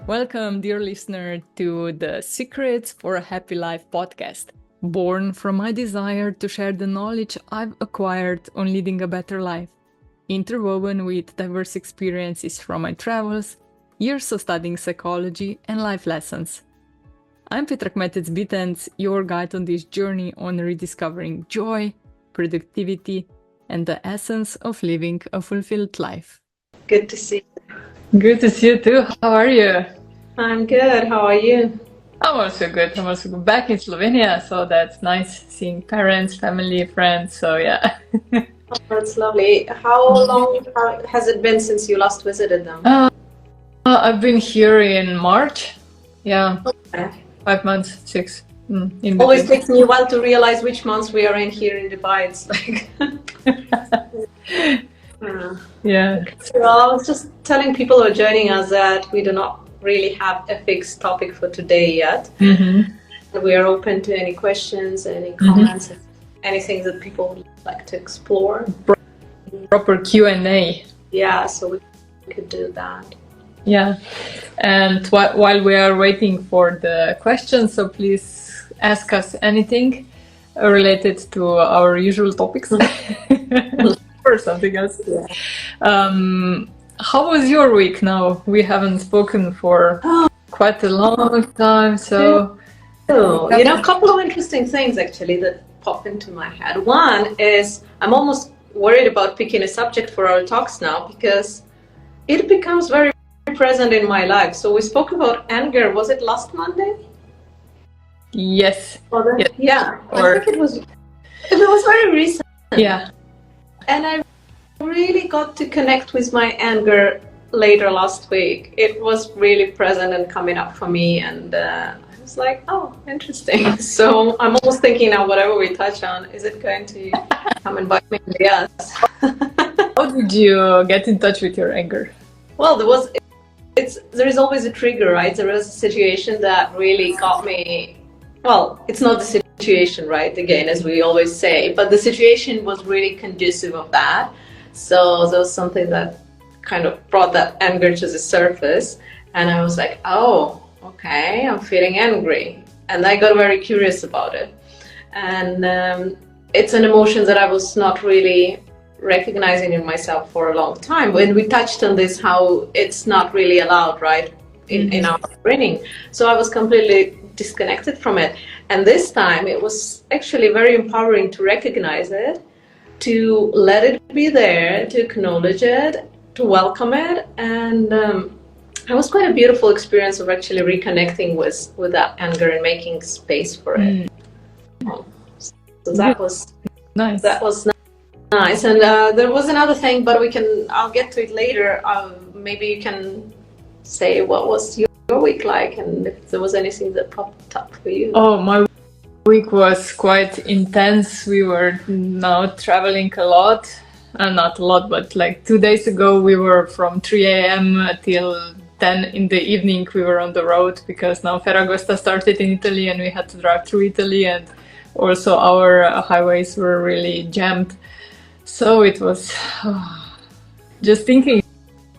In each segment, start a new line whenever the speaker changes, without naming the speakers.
Welcome, dear listener, to the Secrets for a Happy Life podcast, born from my desire to share the knowledge I've acquired on leading a better life, interwoven with diverse experiences from my travels, years of studying psychology, and life lessons. I'm Petra Kmetec-Bitens, your guide on this journey on rediscovering joy, productivity, and the essence of living a fulfilled life.
Good to see
you. Good to see you too. How are you?
I'm good. How are you?
I'm also good. Back in Slovenia, so that's nice seeing parents, family, friends. So yeah.
Oh, that's lovely. How long has it been since you last visited them?
I've been here in March. Yeah.
Okay.
5 months, 6.
Always takes me a while to realize which months we are in here in Dubai. It's like
yeah.
So I was just telling people who are joining us that we do not really have a fixed topic for today yet.
Mm-hmm.
We are open to any questions, any comments, anything that people would like to explore.
Proper Q&A.
Yeah, so we could do that.
Yeah, and while we are waiting for the questions, so please ask us anything related to our usual topics or something else. Yeah. How was your week now? We haven't spoken for quite a long time, so...
a couple of interesting things actually that pop into my head. One is I'm almost worried about picking a subject for our talks now because it becomes very present in my life. So we spoke about anger. Was it last Monday?
Yes.
Yes. Yeah. I think it was very recent.
Yeah.
And I really got to connect with my anger later last week. It was really present and coming up for me, and I was like, oh, interesting. So I'm almost thinking now, whatever we touch on, is it going to come and bite me in the ass?
How did you get in touch with your anger?
Well, there is always a trigger, right? There was a situation that really got me. Well, it's not the situation, right? Again, as we always say, but the situation was really conducive of that. So there was something that kind of brought that anger to the surface, and I was like, oh, okay, I'm feeling angry. And I got very curious about it. And it's an emotion that I was not really recognizing in myself for a long time. When we touched on this, how it's not really allowed, right, in our training. So I was completely disconnected from it. And this time it was actually very empowering to recognize it, to let it be there, to acknowledge it, to welcome it. And it was quite a beautiful experience of actually reconnecting with that anger and making space for it. So that was
nice.
That was nice. And there was another thing, but I'll get to it later. Maybe you can say what was your week like, and if there was anything that popped up for you.
Oh, my week was quite intense. We were now traveling a lot. Not a lot, but like 2 days ago we were from 3 a.m. till 10 in the evening we were on the road, because now Ferragosta started in Italy and we had to drive through Italy, and also our highways were really jammed. So it was just thinking,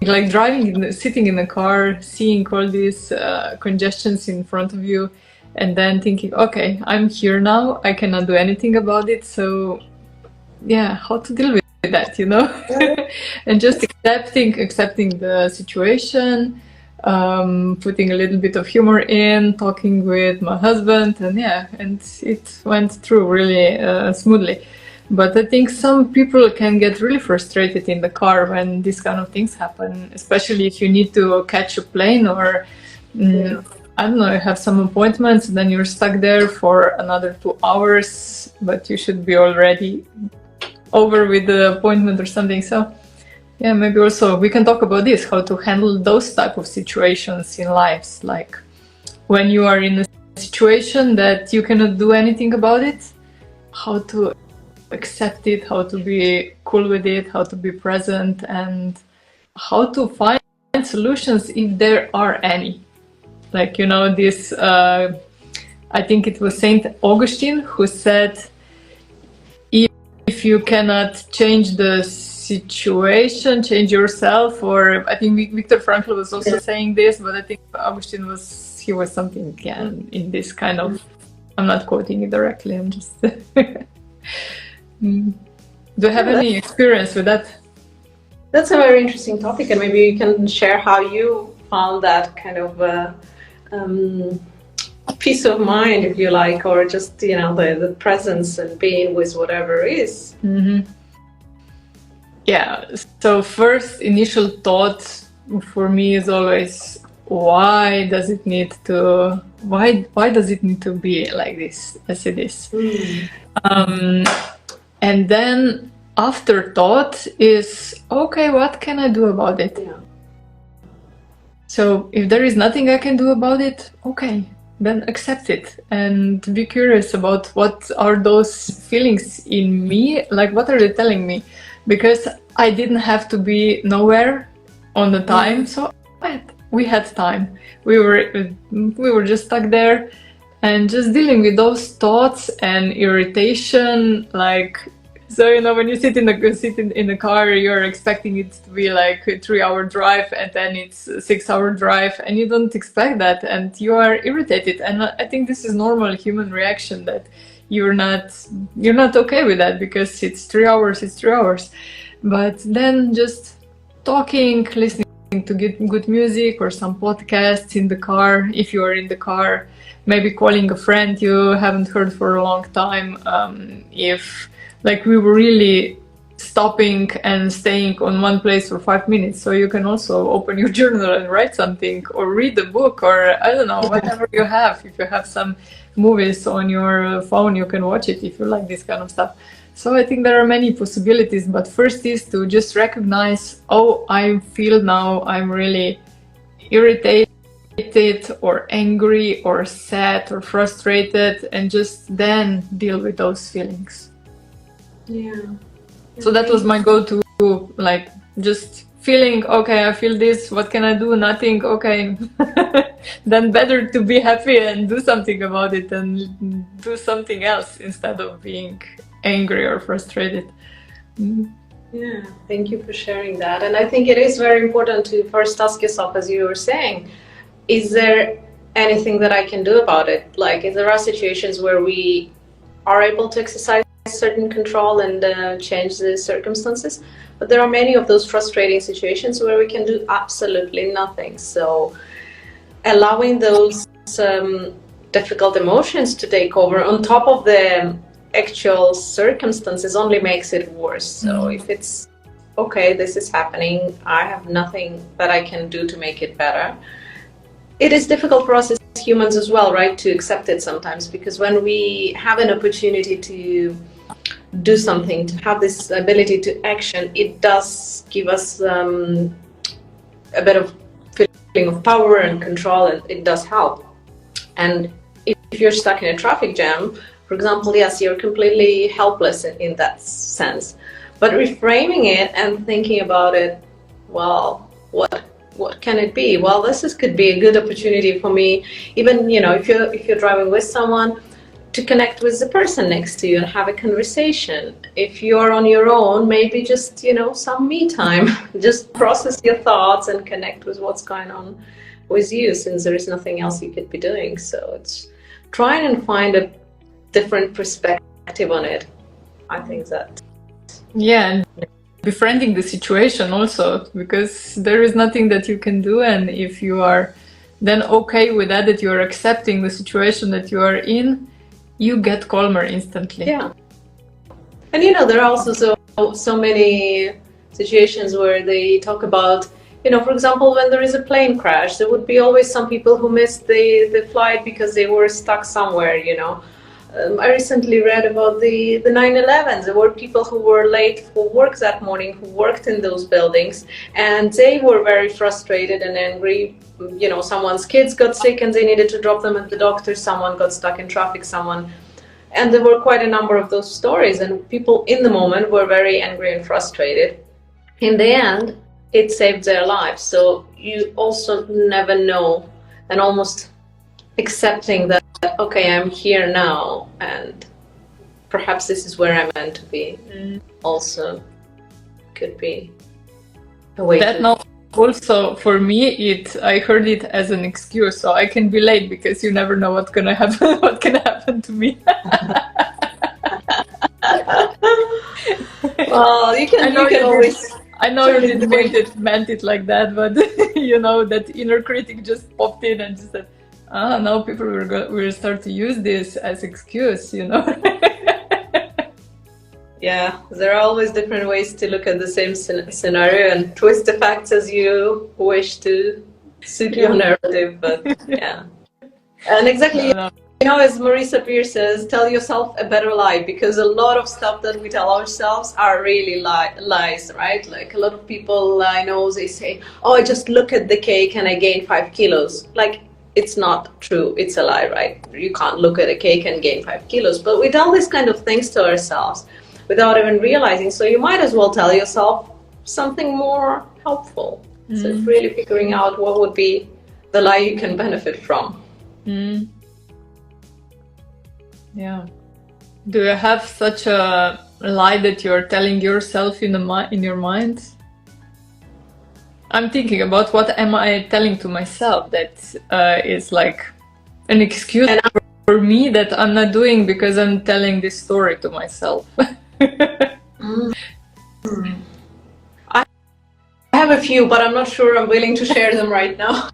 like driving, sitting in the car, seeing all these congestions in front of you, and then thinking, okay, I'm here now, I cannot do anything about it. So yeah, how to deal with that, and just accepting the situation, putting a little bit of humor in, talking with my husband, and it went through really smoothly. But I think some people can get really frustrated in the car when these kind of things happen, especially if you need to catch a plane or I don't know, you have some appointments and then you're stuck there for another 2 hours, but you should be already over with the appointment or something. So yeah, maybe also we can talk about this, how to handle those type of situations in lives, like when you are in a situation that you cannot do anything about it, how to accept it, how to be cool with it, how to be present, and how to find solutions if there are any. Like, this, I think it was Saint Augustine who said, if you cannot change the situation, change yourself, or I think Viktor Frankl was also saying this, but I think Augustine was something in this kind of, I'm not quoting it directly, I'm just do you have any experience with that?
That's a very interesting topic, and maybe you can share how you found that kind of peace of mind, if you like, or just, you know, the presence and being with whatever is.
Yeah, so first initial thought for me is always, why does it need to be like this as it is? And then afterthought is, okay, what can I do about it?
Yeah.
So if there is nothing I can do about it, okay, then accept it and be curious about what are those feelings in me, like what are they telling me? Because I didn't have to be nowhere on the time, so we had time. We were just stuck there and just dealing with those thoughts and irritation, like, so, you know, when you sit in the car, you're expecting it to be like a 3-hour drive, and then it's a 6-hour drive, and you don't expect that, and you are irritated. And I think this is normal human reaction, that you're not okay with that, because it's 3 hours, it's 3 hours. But then just talking, listening to good music or some podcasts in the car, if you are in the car, maybe calling a friend you haven't heard for a long time, if like we were really stopping and staying on one place for 5 minutes. So you can also open your journal and write something, or read a book, or I don't know, whatever you have. If you have some movies on your phone, you can watch it if you like this kind of stuff. So I think there are many possibilities, but first is to just recognize, oh, I feel now I'm really irritated or angry or sad or frustrated, and just then deal with those feelings.
Yeah.
So that was my go-to, like just feeling, okay, I feel this, what can I do? Nothing, okay. Then better to be happy and do something about it and do something else instead of being angry or frustrated.
Yeah, thank you for sharing that. And I think it is very important to first ask yourself, as you were saying, is there anything that I can do about it? Like, if there are situations where we are able to exercise certain control and change the circumstances, but there are many of those frustrating situations where we can do absolutely nothing. So allowing those difficult emotions to take over on top of the actual circumstances only makes it worse. So if it's okay, this is happening, I have nothing that I can do to make it better. It is difficult for us as humans as well, right, to accept it sometimes, because when we have an opportunity to do something, to have this ability to action, it does give us a bit of feeling of power and control, and it does help. And if you're stuck in a traffic jam, for example, yes, you're completely helpless in that sense. But reframing it and thinking about it, well, what can it be? Well, could be a good opportunity for me, even, you know, if you're driving with someone, to connect with the person next to you and have a conversation. If you're on your own, maybe just, you know, some me time. Just process your thoughts and connect with what's going on with you, since there is nothing else you could be doing. So it's trying and find a different perspective on it. I think that.
Yeah, and befriending the situation also, because there is nothing that you can do, and if you are then okay with that you are accepting the situation that you are in, you get calmer instantly.
Yeah. And you know, there are also so many situations where they talk about, you know, for example, when there is a plane crash, there would be always some people who missed the flight because they were stuck somewhere, you know. I recently read about the 9/11s. There were people who were late for work that morning, who worked in those buildings, and they were very frustrated and angry. You know, someone's kids got sick and they needed to drop them at the doctor, someone got stuck in traffic, and there were quite a number of those stories, and people in the moment were very angry and frustrated. In the end, it saved their lives. So you also never know, and almost accepting that, okay, I'm here now, and perhaps this is where I'm meant to be, also could be a way
That
to...
now also for me, I heard it as an excuse, so I can be late because you never know what's gonna happen. What can happen to me?
Well, you can always...
I know you didn't meant it like that, but you know, that inner critic just popped in and just said, now people will start to use this as excuse, you know.
Yeah, there are always different ways to look at the same scenario and twist the facts as you wish to suit your narrative, but yeah. And exactly, you know, as Marisa Peer says, tell yourself a better lie, because a lot of stuff that we tell ourselves are really lies, right? Like a lot of people I know, they say, oh, I just look at the cake and I gain 5 kilos. Like, it's not true, it's a lie, right? You can't look at a cake and gain 5 kilos, but we tell these kind of things to ourselves without even realizing. So you might as well tell yourself something more helpful. So it's really figuring out what would be the lie you can benefit from.
Yeah. Do you have such a lie that you're telling yourself in your mind? I'm thinking about what am I telling to myself that is like an excuse for me that I'm not doing because I'm telling this story to myself.
I have a few, but I'm not sure I'm willing to share them right now.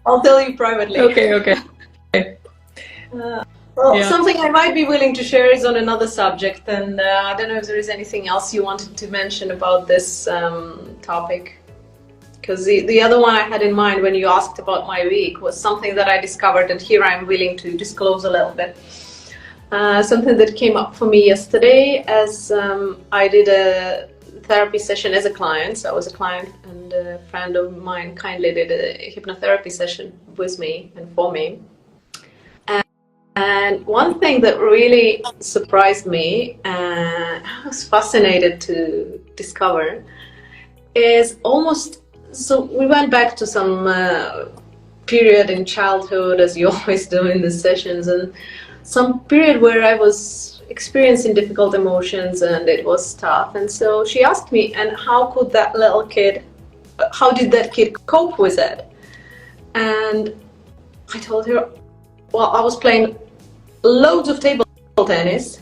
I'll tell you privately.
Okay.
Something I might be willing to share is on another subject, and I don't know if there is anything else you wanted to mention about this topic. Because the other one I had in mind when you asked about my week was something that I discovered, and here I'm willing to disclose a little bit. Something that came up for me yesterday as I did a therapy session as a client. So I was a client, and a friend of mine kindly did a hypnotherapy session with me and for me. And one thing that really surprised me and I was fascinated to discover is so we went back to some period in childhood, as you always do in the sessions, and some period where I was experiencing difficult emotions and it was tough. And so she asked me, and how did that kid cope with it? And I told her, well, I was playing loads of table tennis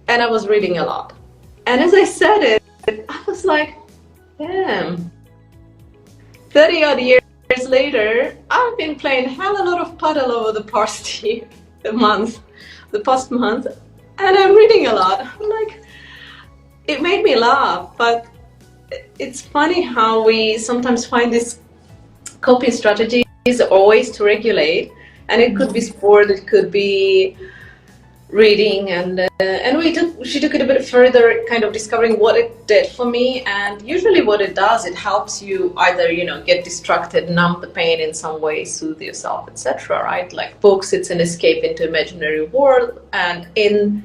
and I was reading a lot. And as I said it, I was like, damn, 30 odd years later, I've been playing hell a lot of paddle over the past month, and I'm reading a lot. I'm like, it made me laugh, but it's funny how we sometimes find these coping strategies or ways to regulate, and it could be sport, it could be reading, and she took it a bit further, kind of discovering what it did for me. And usually what it does, it helps you either, you know, get distracted, numb the pain in some way, soothe yourself, etc., right? Like books, it's an escape into imaginary world. And in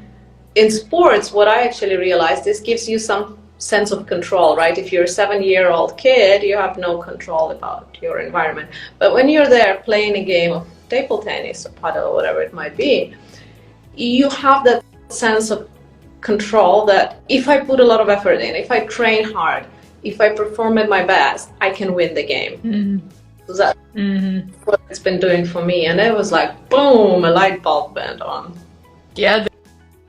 sports, what I actually realized, this gives you some sense of control, right? If you're a 7-year-old kid, you have no control about your environment. But when you're there playing a game of table tennis or paddle or whatever it might be, you have that sense of control that if I put a lot of effort in, if I train hard, if I perform at my best, I can win the game. So that's what it's been doing for me. And it was like, boom, a light bulb went on.
Yeah,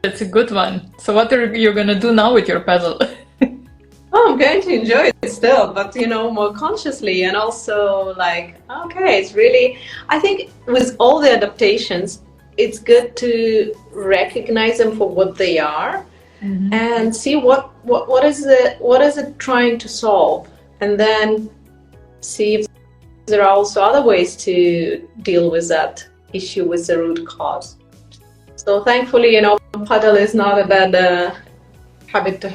that's a good one. So what are you going to do now with your paddle?
Oh, I'm going to enjoy it still, but, you know, more consciously. And also like, okay, it's really, I think with all the adaptations, it's good to recognize them for what they are and see what is it trying to solve, and then see if there are also other ways to deal with that issue with the root cause. So thankfully, you know, paddle is not a bad habit to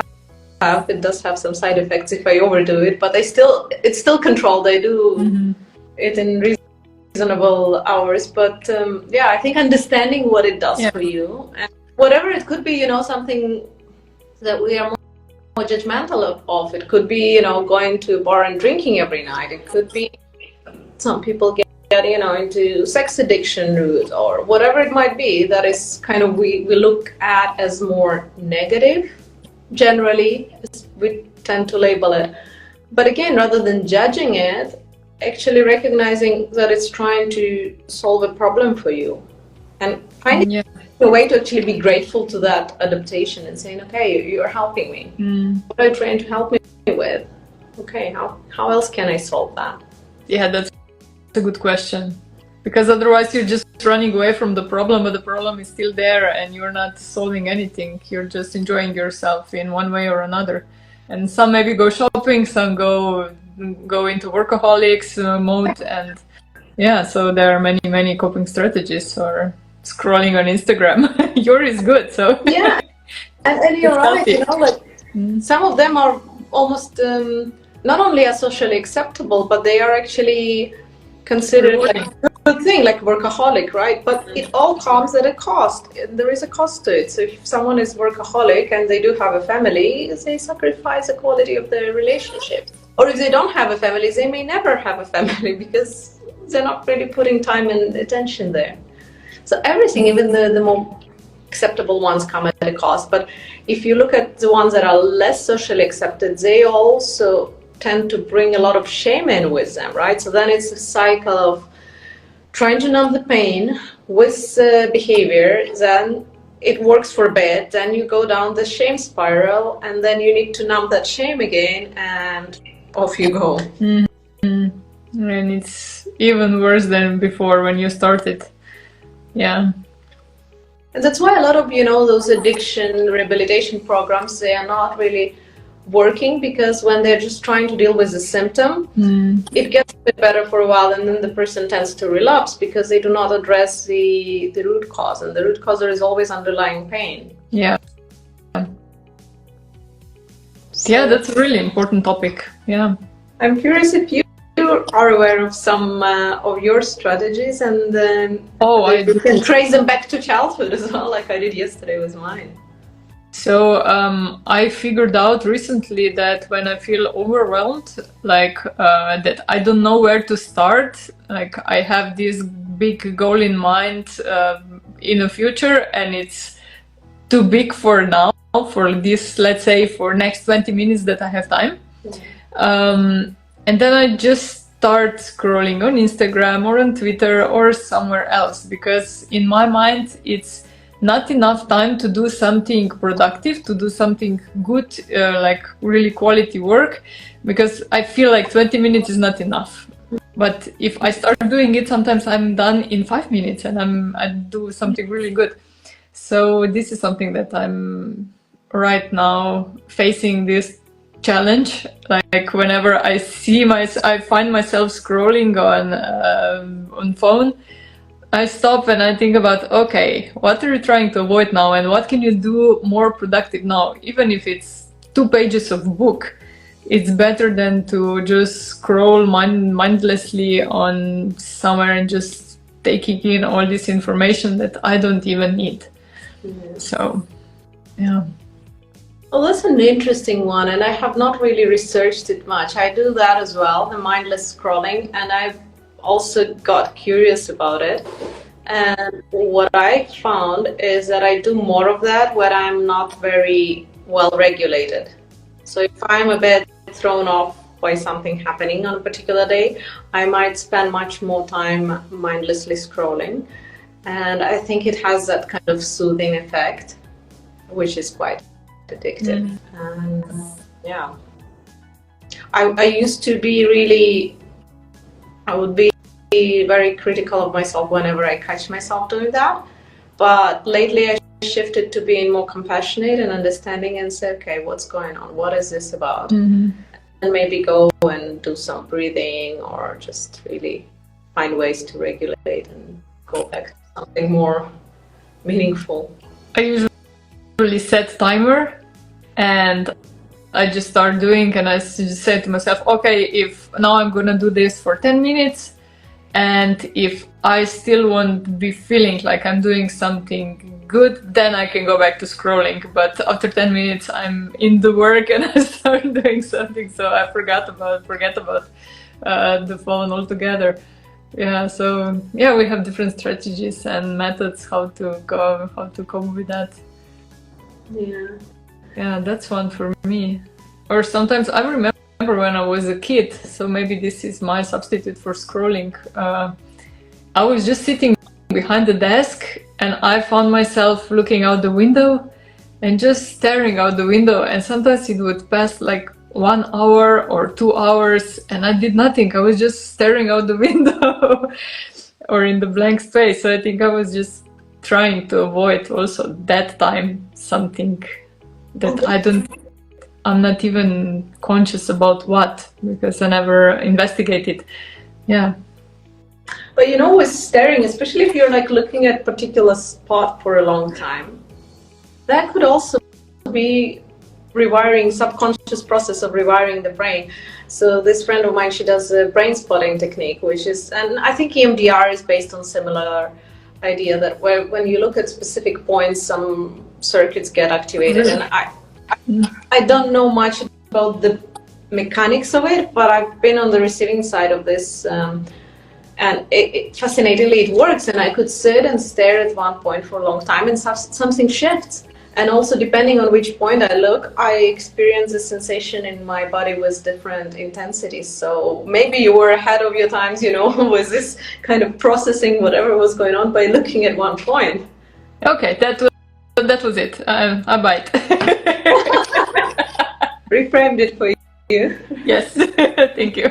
have. It does have some side effects if I overdo it, but it's still controlled. I do it in reasonable hours, but yeah, I think understanding what it does for you, and whatever it could be, you know, something that we are more judgmental of. It could be, you know, going to a bar and drinking every night. It could be some people get you know, into sex addiction route, or whatever it might be that is kind of we look at as more negative. generally, as we tend to label it. But again, rather than judging it, actually recognizing that it's trying to solve a problem for you and finding a way to actually be grateful to that adaptation and saying, okay, you're helping me. What are you trying to help me with? Okay, how else can I solve that?
Yeah, that's a good question. Because otherwise you're just running away from the problem, but the problem is still there and you're not solving anything. You're just enjoying yourself in one way or another. And some maybe go shopping, some go into workaholics mode, and yeah, so there are many coping strategies, or scrolling on Instagram. Yours is good, so
yeah, and you're right. You know, like some of them are almost not only are socially acceptable, but they are actually considered like a good thing, like workaholic, right? But it all comes at a cost. There is a cost to it. So if someone is workaholic and they do have a family, they sacrifice the quality of their relationship. Or if they don't have a family, they may never have a family because they're not really putting time and attention there. So everything, even the more acceptable ones, come at a cost. But if you look at the ones that are less socially accepted, they also tend to bring a lot of shame in with them, right? So then it's a cycle of trying to numb the pain with behavior, then it works for a bit, then you go down the shame spiral, and then you need to numb that shame again, and off you go.
And it's even worse than before when you started. Yeah.
And that's why a lot of, those addiction rehabilitation programs, they are not really working, because when they're just trying to deal with the symptom, it gets a bit better for a while, and then the person tends to relapse because they do not address the root cause, and the root cause, there is always underlying pain.
Yeah. Yeah, that's a really important topic. Yeah.
I'm curious if you are aware of some of your strategies, and you can trace them back to childhood as well, like I did yesterday with mine.
So I figured out recently that when I feel overwhelmed, like that I don't know where to start, like I have this big goal in mind in the future, and it's too big for now, for this, let's say, for next 20 minutes that I have time. And then I just start scrolling on Instagram or on Twitter or somewhere else, because in my mind it's not enough time to do something productive, to do something good, like really quality work, because I feel like 20 minutes is not enough. But if I start doing it, sometimes I'm done in 5 minutes and I do something really good. So this is something that I'm right now facing, this challenge. Like whenever I find myself scrolling on phone, I stop and I think about, okay, what are you trying to avoid now, and what can you do more productive now? Even if it's 2 pages of book, it's better than to just scroll mindlessly on somewhere and just taking in all this information that I don't even need. So, yeah.
Well, that's an interesting one, and I have not really researched it much. I do that as well, the mindless scrolling, and I've also got curious about it. And what I found is that I do more of that when I'm not very well regulated. So if I'm a bit thrown off by something happening on a particular day, I might spend much more time mindlessly scrolling. And I think it has that kind of soothing effect, which is quite addictive. And yeah, I used to be really, I would be very critical of myself whenever I catch myself doing that. But lately I shifted to being more compassionate and understanding, and say, okay, what's going on? What is this about? And maybe go and do some breathing, or just really find ways to regulate and go back to something more meaningful.
I usually set timer, and I just start doing, and I just say to myself, okay, if now I'm gonna do this for 10 minutes, and if I still won't be feeling like I'm doing something good, then I can go back to scrolling. But after 10 minutes I'm in the work and I start doing something, so I forget about the phone altogether. Yeah, so yeah, we have different strategies and methods how to cope with that.
Yeah.
Yeah, that's one for me. Or sometimes I remember when I was a kid, so maybe this is my substitute for scrolling. I was just sitting behind the desk and I found myself looking out the window and just staring out the window, and sometimes it would pass like 1 hour or 2 hours and I did nothing. I was just staring out the window or in the blank space. So I think I was just trying to avoid also that time something that I'm not even conscious about what, because I never investigated. Yeah.
But you know, with staring, especially if you're like looking at a particular spot for a long time, that could also be rewiring, subconscious process of rewiring the brain. So this friend of mine, she does a brain spotting technique, which is, and I think EMDR is based on similar idea, that when you look at specific points, some circuits get activated. And I don't know much about the mechanics of it, but I've been on the receiving side of this, and fascinatingly it works. And I could sit and stare at one point for a long time and something shifts. And also, depending on which point I look, I experience a sensation in my body with different intensities. So maybe you were ahead of your times, you know, with this kind of processing whatever was going on by looking at one point.
Okay, that was it. I bite.
Reframed it for you.
Yes, thank you.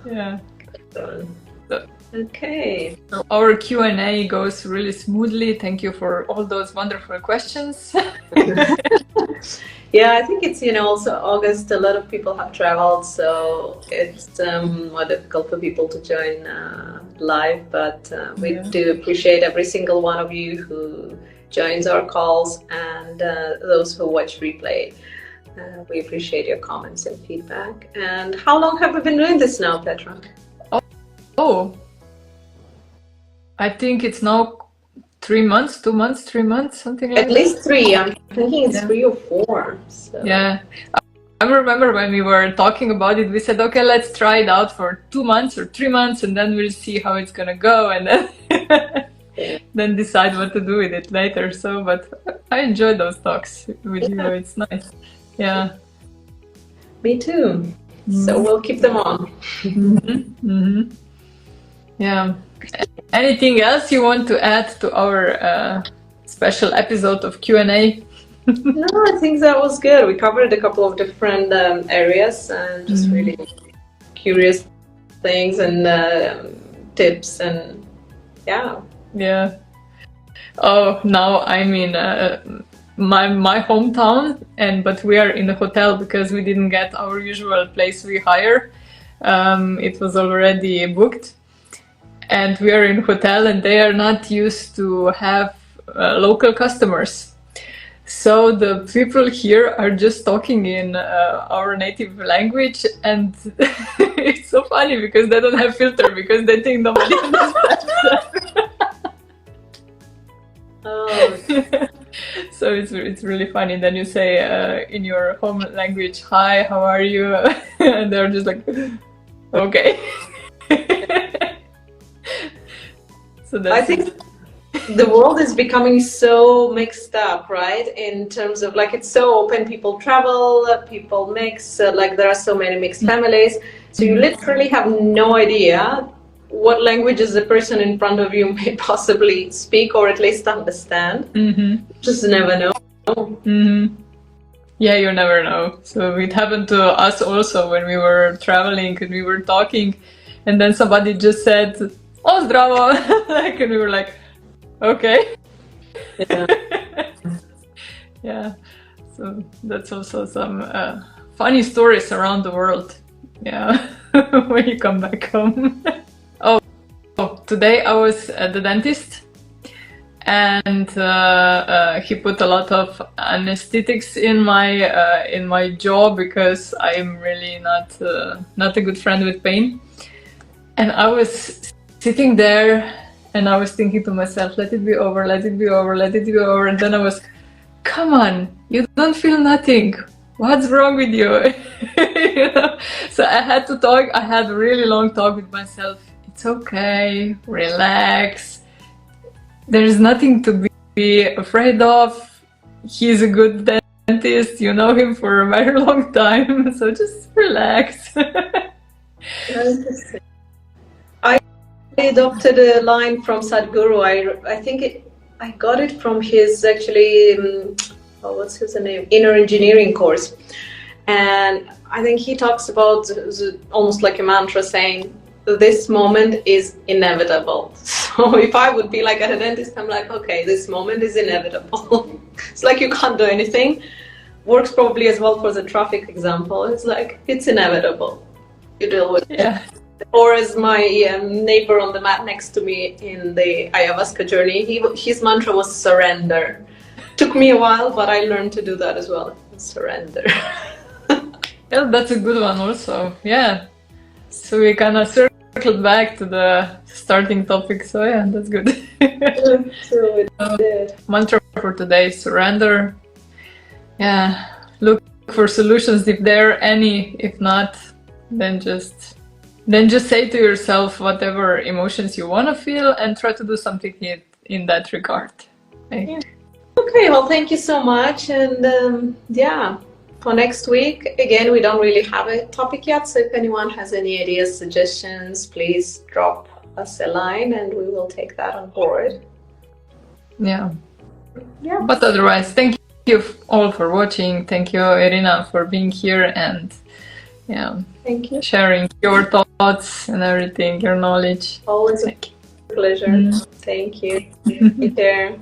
Yeah.
Okay.
Our Q&A goes really smoothly. Thank you for all those wonderful questions.
Yeah, I think it's, you know, also August, a lot of people have traveled, so it's more difficult for people to join live, but we do appreciate every single one of you who joins our calls, and those who watch replay. We appreciate your comments and feedback. And how long have we been doing this now, Petra?
Oh, I think it's now 3 months, 2 months, 3 months, something like that.
At least 3. I'm thinking it's 3 or 4. So.
Yeah. I remember when we were talking about it, we said, okay, let's try it out for 2 months or 3 months, and then we'll see how it's gonna go, and then then decide what to do with it later. So, but I enjoy those talks with you. It's nice. Yeah.
Me too. So we'll keep them on.
Yeah. Anything else you want to add to our special episode of Q&A?
No, I think that was good. We covered a couple of different areas and just really curious things and tips, and
yeah. Oh, now I'm in my hometown, but we are in a hotel because we didn't get our usual place we hire. It was already booked. And we are in hotel, and they are not used to have local customers. So the people here are just talking in our native language, and it's so funny because they don't have filter, because they think nobody understands them.
Oh.
So it's really funny. Then you say in your home language, "Hi, how are you?" And they're just like, "Okay." So
I think the world is becoming so mixed up, right? In terms of, like, it's so open, people travel, people mix, like there are so many mixed families. So you literally have no idea what languages the person in front of you may possibly speak, or at least understand. Just never know.
Yeah, you never know. So it happened to us also when we were traveling and we were talking, and then somebody just said, "Oh, zdravo," and we were like, okay. Yeah. So that's also some funny stories around the world. Yeah, when you come back home. Oh, today I was at the dentist, and he put a lot of anesthetics in my jaw because I'm really not a good friend with pain. And I was sitting there and I was thinking to myself, let it be over, let it be over, let it be over. And then I was, come on, you don't feel nothing. What's wrong with you? You know? So I had to talk. I had a really long talk with myself. It's okay, relax. There's nothing to be afraid of. He's a good dentist, you know him for a very long time, so just relax.
I adopted a line from Sadhguru. I think I got it from his actually, what's his name? Inner engineering course. And I think he talks about almost like a mantra saying, this moment is inevitable. So if I would be like at a dentist, I'm like, okay, this moment is inevitable. It's like you can't do anything. Works probably as well for the traffic example. It's like, it's inevitable. You deal with it. Or as my neighbor on the mat next to me in the ayahuasca journey, his mantra was surrender. Took me a while, but I learned to do that as well. Surrender.
Yeah, that's a good one also. Yeah. So we kind of circled back to the starting topic. So yeah, that's good.
So it did.
Mantra for today, surrender. Yeah. Look for solutions if there are any. If not, then just say to yourself whatever emotions you want to feel and try to do something in that regard.
Yeah. Okay, well, thank you so much. And yeah, for next week, again, we don't really have a topic yet. So if anyone has any ideas, suggestions, please drop us a line and we will take that on board.
Yeah. But otherwise, thank you all for watching. Thank you, Iryna, for being here and
thank you.
Sharing your thoughts and everything, your knowledge.
Always a pleasure. Thank you. Take care.